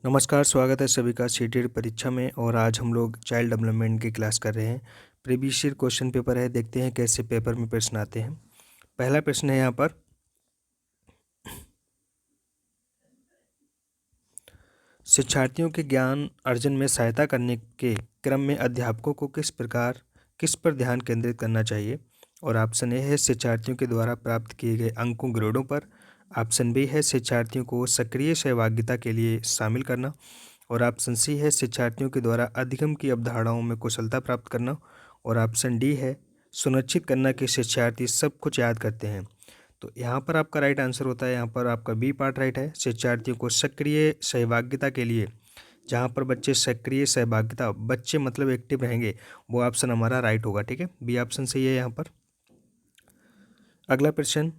नमस्कार, स्वागत है सभी का सीटेट परीक्षा में। और आज हम लोग चाइल्ड डेवलपमेंट की क्लास कर रहे हैं। प्रीवियस ईयर क्वेश्चन पेपर है, देखते हैं कैसे पेपर में प्रश्न आते हैं। पहला प्रश्न है यहाँ पर, शिक्षार्थियों के ज्ञान अर्जन में सहायता करने के क्रम में अध्यापकों को किस पर ध्यान केंद्रित करना चाहिए। और ऑप्शन ए है शिक्षार्थियों के द्वारा प्राप्त किए गए अंकों ग्रेडों पर। ऑप्शन बी है शिक्षार्थियों को सक्रिय सहभागिता के लिए शामिल करना। और ऑप्शन सी है शिक्षार्थियों के द्वारा अधिगम की अवधारणाओं में कुशलता प्राप्त करना। और ऑप्शन डी है सुनिश्चित करना कि शिक्षार्थी सब कुछ याद करते हैं। तो यहाँ पर आपका राइट आंसर होता है, यहाँ पर आपका बी पार्ट राइट है। शिक्षार्थियों को सक्रिय सहभागिता के लिए, जहाँ पर बच्चे सक्रिय सहभागिता, बच्चे मतलब एक्टिव रहेंगे, वो ऑप्शन हमारा राइट होगा। ठीक है, बी ऑप्शन सही है यहाँ पर। अगला प्रश्न,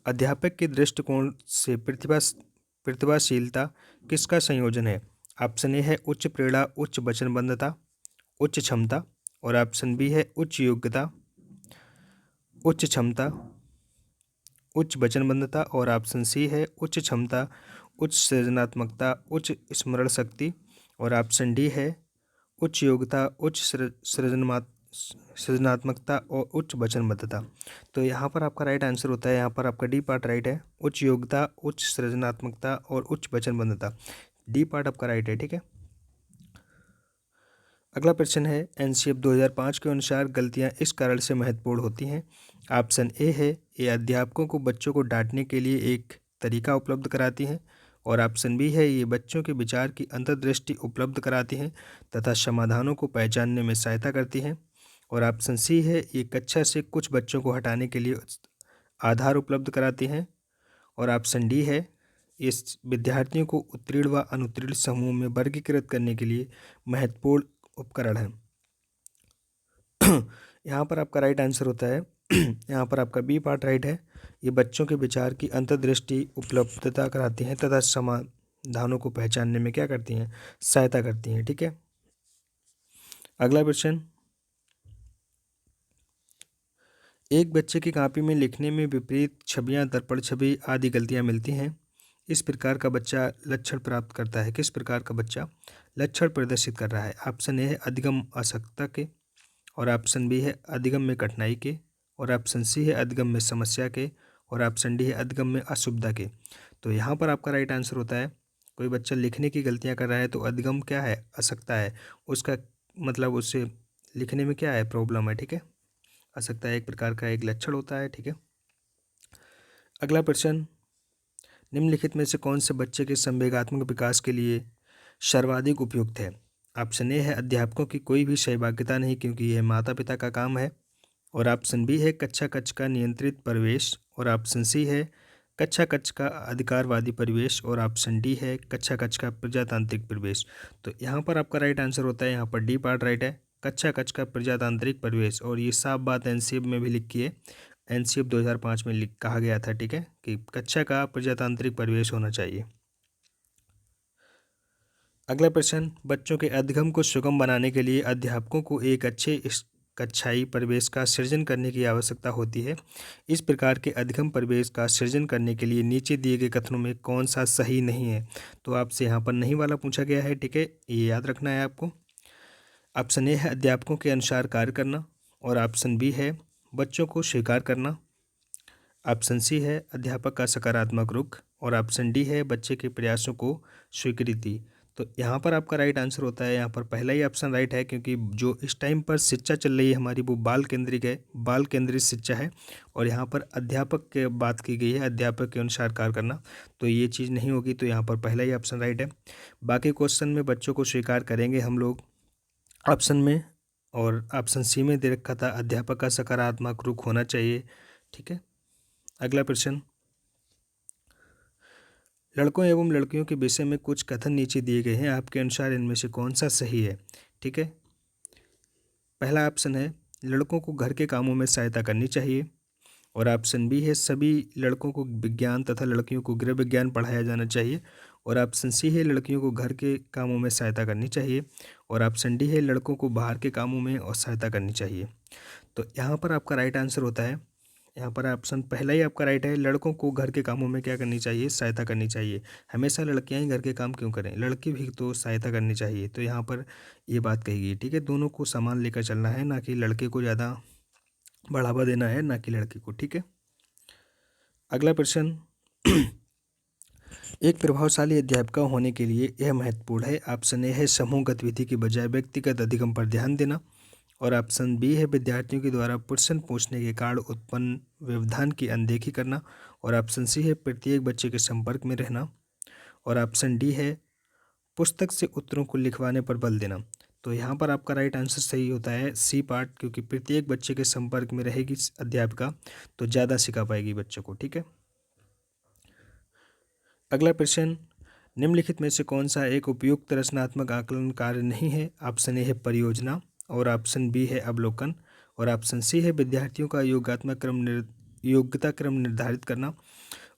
अध्यापक के दृष्टिकोण से प्रतिभाशीलता किसका संयोजन है। ऑप्शन ए है उच्च प्रेरणा, उच्च वचनबद्धता, उच्च क्षमता। और ऑप्शन बी है उच्च योग्यता, उच्च क्षमता, उच्च वचनबद्धता। और ऑप्शन सी है उच्च क्षमता, उच्च सृजनात्मकता, उच्च स्मरण शक्ति। और ऑप्शन डी है उच्च योग्यता, उच्च सृजनात्मकता और उच्च वचनबद्धता। तो यहाँ पर आपका राइट आंसर होता है, यहाँ पर आपका डी पार्ट राइट है। उच्च योग्यता, उच्च सृजनात्मकता और उच्च वचनबद्धता, डी पार्ट आपका राइट है। ठीक है, अगला प्रश्न है, एनसीएफ 2005 के अनुसार गलतियाँ इस कारण से महत्वपूर्ण होती हैं। ऑप्शन ए है ये अध्यापकों को बच्चों को डांटने के लिए एक तरीका उपलब्ध कराती हैं। और ऑप्शन बी है ये बच्चों के विचार की अंतर्दृष्टि उपलब्ध कराती हैं तथा समाधानों को पहचानने में सहायता करती हैं। और ऑप्शन सी है ये कक्षा से कुछ बच्चों को हटाने के लिए आधार उपलब्ध कराती हैं। और ऑप्शन डी है इस विद्यार्थियों को उत्तीर्ण व अनुत्तीर्ण समूह में वर्गीकृत करने के लिए महत्वपूर्ण उपकरण है। यहाँ पर आपका राइट आंसर होता है यहाँ पर आपका बी पार्ट राइट है। ये बच्चों के विचार की अंतर्दृष्टि उपलब्धता कराती हैं तथा समाधानों को पहचानने में क्या करती हैं, सहायता करती हैं। ठीक है, अगला प्रश्न, एक बच्चे की कॉपी में लिखने में विपरीत छवियां, दर्पण छवि आदि गलतियां मिलती हैं। इस प्रकार का बच्चा लक्षण प्राप्त करता है, किस प्रकार का बच्चा लक्षण प्रदर्शित कर रहा है। ऑप्शन ए है अधिगम असक्ता के। और ऑप्शन बी है अधिगम में कठिनाई के। और ऑप्शन सी है अधिगम में समस्या के। और ऑप्शन डी है अधिगम में असुविधा के। तो यहाँ पर आपका राइट आंसर होता है, कोई बच्चा लिखने की गलतियाँ कर रहा है तो अधिगम क्या है, असक्ता है, उसका मतलब उससे लिखने में क्या है, प्रॉब्लम है। ठीक है, असक्ता एक प्रकार का एक लक्षण होता है। ठीक है, अगला प्रश्न, निम्नलिखित में से कौन से बच्चे के संवेगात्मक विकास के लिए सर्वाधिक उपयुक्त है। ऑप्शन ए है अध्यापकों की कोई भी सहभागिता नहीं क्योंकि यह माता पिता का काम है। और ऑप्शन बी है कक्षा कक्ष का नियंत्रित परिवेश। और ऑप्शन सी है कक्षा कक्ष का अधिकारवादी परिवेश। और ऑप्शन डी है कक्षा कक्ष का प्रजातांत्रिक परिवेश। तो यहाँ पर आपका राइट आंसर होता है, यहाँ पर डी पार्ट राइट है, कक्षा कक्ष का प्रजातांत्रिक परिवेश। और ये साफ बात एनसीएफ में भी लिखी है, एनसीएफ 2005 में कहा गया था। ठीक है, कि कक्षा का प्रजातांत्रिक परिवेश होना चाहिए। अगला प्रश्न, बच्चों के अधिगम को सुगम बनाने के लिए अध्यापकों को एक अच्छे कक्षाई परिवेश का सृजन करने की आवश्यकता होती है। इस प्रकार के अधिगम परिवेश का सृजन करने के लिए नीचे दिए गए कथनों में कौन सा सही नहीं है। तो आपसे यहाँ पर नहीं वाला पूछा गया है। ठीक है, ये याद रखना है आपको। ऑप्शन ए है अध्यापकों के अनुसार कार्य करना। और ऑप्शन बी है बच्चों को स्वीकार करना। ऑप्शन सी है अध्यापक का सकारात्मक रुख। और ऑप्शन डी है बच्चे के प्रयासों को स्वीकृति। तो यहाँ पर आपका राइट आंसर होता है, यहाँ पर पहला ही ऑप्शन राइट है, क्योंकि जो इस टाइम पर शिक्षा चल रही है हमारी वो बाल केंद्रित है, बाल केंद्रित शिक्षा है। और यहाँ पर अध्यापक के बात की गई है, अध्यापक के अनुसार कार्य करना, तो ये चीज़ नहीं होगी। तो यहाँ पर पहला ही ऑप्शन राइट है। बाकी क्वेश्चन में बच्चों को स्वीकार करेंगे हम लोग ऑप्शन में, और ऑप्शन सी में दे रखा था अध्यापक का सकारात्मक रुख होना चाहिए। ठीक है, अगला प्रश्न, लड़कों एवं लड़कियों के विषय में कुछ कथन नीचे दिए गए हैं, आपके अनुसार इनमें से कौन सा सही है। ठीक है, पहला ऑप्शन है लड़कों को घर के कामों में सहायता करनी चाहिए। और ऑप्शन बी है सभी लड़कों को विज्ञान तथा लड़कियों को गृह विज्ञान पढ़ाया जाना चाहिए। और ऑप्शन सी है लड़कियों को घर के कामों में सहायता करनी चाहिए। और ऑप्शन डी है लड़कों को बाहर के कामों में और सहायता करनी चाहिए। तो यहाँ पर आपका राइट आंसर होता है यहाँ पर ऑप्शन पहला ही आपका राइट है। लड़कों को घर के कामों में क्या करनी चाहिए, सहायता करनी चाहिए। हमेशा लड़कियां ही घर के काम क्यों करें, लड़की भी तो सहायता करनी चाहिए। तो यहाँ पर ये बात कही गई, ठीक है। दोनों को समान लेकर चलना है, ना कि लड़के को ज़्यादा बढ़ावा देना है, ना कि लड़की को, ठीक है। अगला प्रश्न, एक प्रभावशाली अध्यापिका होने के लिए यह महत्वपूर्ण है। ऑप्शन ए है समूह गतिविधि की बजाय व्यक्तिगत अधिगम पर ध्यान देना, और ऑप्शन बी है विद्यार्थियों के द्वारा प्रश्न पूछने के कारण उत्पन्न व्यवधान की अनदेखी करना, और ऑप्शन सी है प्रत्येक बच्चे के संपर्क में रहना, और ऑप्शन डी है पुस्तक से उत्तरों को लिखवाने पर बल देना। तो यहाँ पर आपका राइट आंसर सही होता है सी पार्ट, क्योंकि प्रत्येक बच्चे के संपर्क में रहेगी अध्यापिका तो ज़्यादा सिखा पाएगी बच्चों को, ठीक है। अगला प्रश्न, निम्नलिखित में से कौन सा एक उपयुक्त रचनात्मक आकलन कार्य नहीं है। ऑप्शन ए है परियोजना, और ऑप्शन बी है अवलोकन, और ऑप्शन सी है विद्यार्थियों का योग्यता क्रम निर्धारित करना,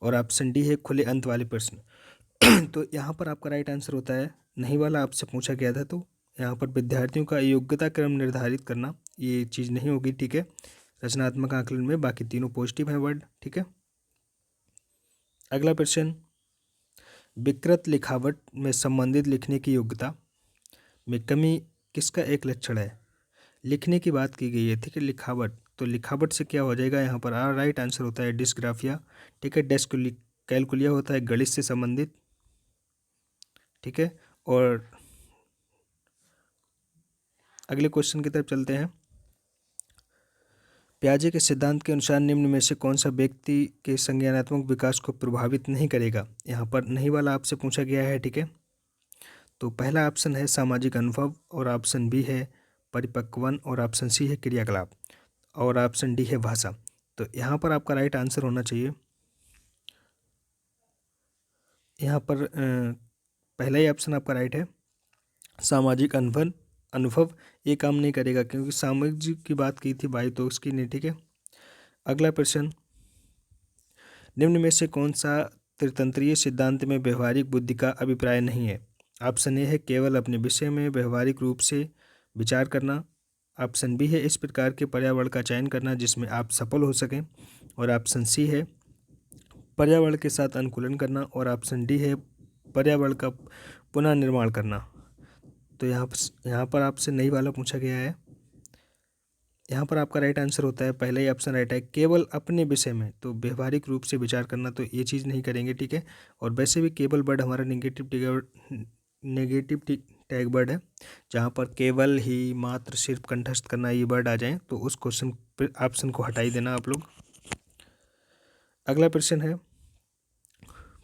और ऑप्शन डी है खुले अंत वाले प्रश्न। तो यहाँ पर आपका राइट आंसर होता है नहीं वाला, आपसे पूछा गया था तो यहाँ पर विद्यार्थियों का योग्यता क्रम निर्धारित करना ये चीज़ नहीं होगी, ठीक है, रचनात्मक आकलन में। बाकी तीनों पॉजिटिव है वर्ड, ठीक है। अगला प्रश्न, विकृत लिखावट में संबंधित लिखने की योग्यता में कमी किसका एक लक्षण है। लिखने की बात की गई है, ठीक है, लिखावट, तो लिखावट से क्या हो जाएगा यहाँ पर राइट आंसर होता है डिस्ग्राफिया, ठीक है। कैलकुलिया होता है गणित से संबंधित, ठीक है। और अगले क्वेश्चन की तरफ चलते हैं। पियाजे के सिद्धांत के अनुसार निम्न में से कौन सा व्यक्ति के संज्ञानात्मक विकास को प्रभावित नहीं करेगा। यहाँ पर नहीं वाला आपसे पूछा गया है, ठीक है। तो पहला ऑप्शन है सामाजिक अनुभव, और ऑप्शन बी है परिपक्वन, और ऑप्शन सी है क्रियाकलाप, और ऑप्शन डी है भाषा। तो यहाँ पर आपका राइट आंसर होना चाहिए यहाँ पर पहला ही ऑप्शन आपका राइट है, सामाजिक अनुभव ये काम नहीं करेगा, क्योंकि सामाजिक की बात की थी भाई, तो उसकी नहीं, ठीक है। अगला प्रश्न, निम्न में से कौन सा त्रितंत्रीय सिद्धांत में व्यवहारिक बुद्धि का अभिप्राय नहीं है। ऑप्शन ए है केवल अपने विषय में व्यवहारिक रूप से विचार करना, ऑप्शन बी है इस प्रकार के पर्यावरण का चयन करना जिसमें आप सफल हो सकें, और ऑप्शन सी है पर्यावरण के साथ अनुकूलन करना, और ऑप्शन डी है पर्यावरण का पुनः निर्माण करना। तो यहाँ पर आपसे नई वाला पूछा गया है। यहाँ पर आपका राइट आंसर होता है पहला ही ऑप्शन राइट है, केवल अपने विषय में, तो व्यवहारिक रूप से विचार करना तो ये चीज़ नहीं करेंगे, ठीक है। और वैसे भी केवल वर्ड हमारा नेगेटिव टैग वर्ड है, जहाँ पर केवल ही, मात्र, सिर्फ, कंठस्थ करना ये वर्ड आ जाएं तो उस क्वेश्चन ऑप्शन को हटा ही देना आप लोग। अगला प्रश्न है,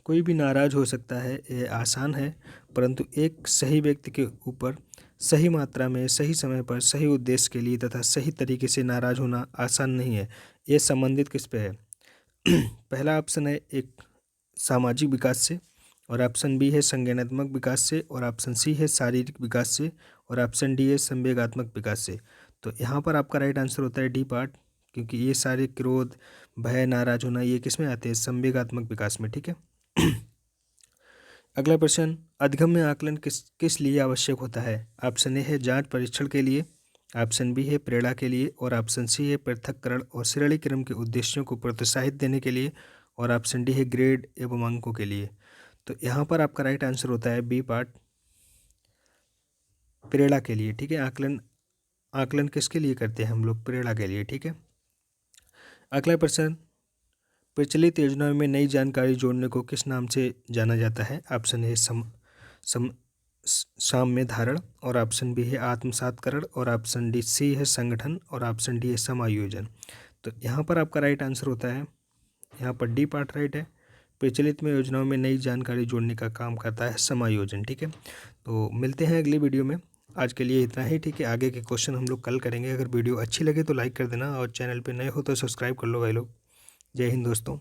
कोई भी नाराज हो सकता है, यह आसान है, परंतु एक सही व्यक्ति के ऊपर सही मात्रा में, सही समय पर, सही उद्देश्य के लिए तथा सही तरीके से नाराज होना आसान नहीं है। ये संबंधित किस पे है। पहला ऑप्शन है एक सामाजिक विकास से, और ऑप्शन बी है संज्ञानात्मक विकास से, और ऑप्शन सी है शारीरिक विकास से, और ऑप्शन डी है संवेगात्मक विकास से। तो यहाँ पर आपका राइट आंसर होता है डी पार्ट, क्योंकि ये सारे क्रोध, भय, नाराज होना ये किस में आते हैं, संवेगात्मक विकास में, ठीक है। अगला प्रश्न, अधिगम्य आकलन किस लिए आवश्यक होता है। ऑप्शन ए है जांच परीक्षण के लिए, ऑप्शन बी है प्रेरणा के लिए, और ऑप्शन सी है पृथक्करण और श्रेणीक्रम के उद्देश्यों को प्रोत्साहित देने के लिए, और ऑप्शन डी है ग्रेड एवं अंकों के लिए। तो यहाँ पर आपका राइट आंसर होता है बी पार्ट, प्रेरणा के लिए, ठीक है। आकलन किसके लिए करते हैं हम लोग, प्रेरणा के लिए, ठीक है। अगला प्रश्न, प्रचलित योजनाओं में नई जानकारी जोड़ने को किस नाम से जाना जाता है। ऑप्शन ए साम्य धारण, और ऑप्शन बी है आत्मसातकरण, और ऑप्शन डी सी है संगठन, और ऑप्शन डी है समायोजन। तो यहाँ पर आपका राइट आंसर होता है यहाँ पर डी पार्ट राइट है, प्रचलित में योजनाओं में नई जानकारी जोड़ने का काम करता है समायोजन, ठीक है। तो मिलते हैं अगली वीडियो में, आज के लिए इतना ही, ठीक है। आगे के क्वेश्चन हम लोग कल करेंगे। अगर वीडियो अच्छी लगे तो लाइक कर देना, और चैनल पे नए हो तो सब्सक्राइब कर लो भाई लोग। जय हिंद दोस्तों।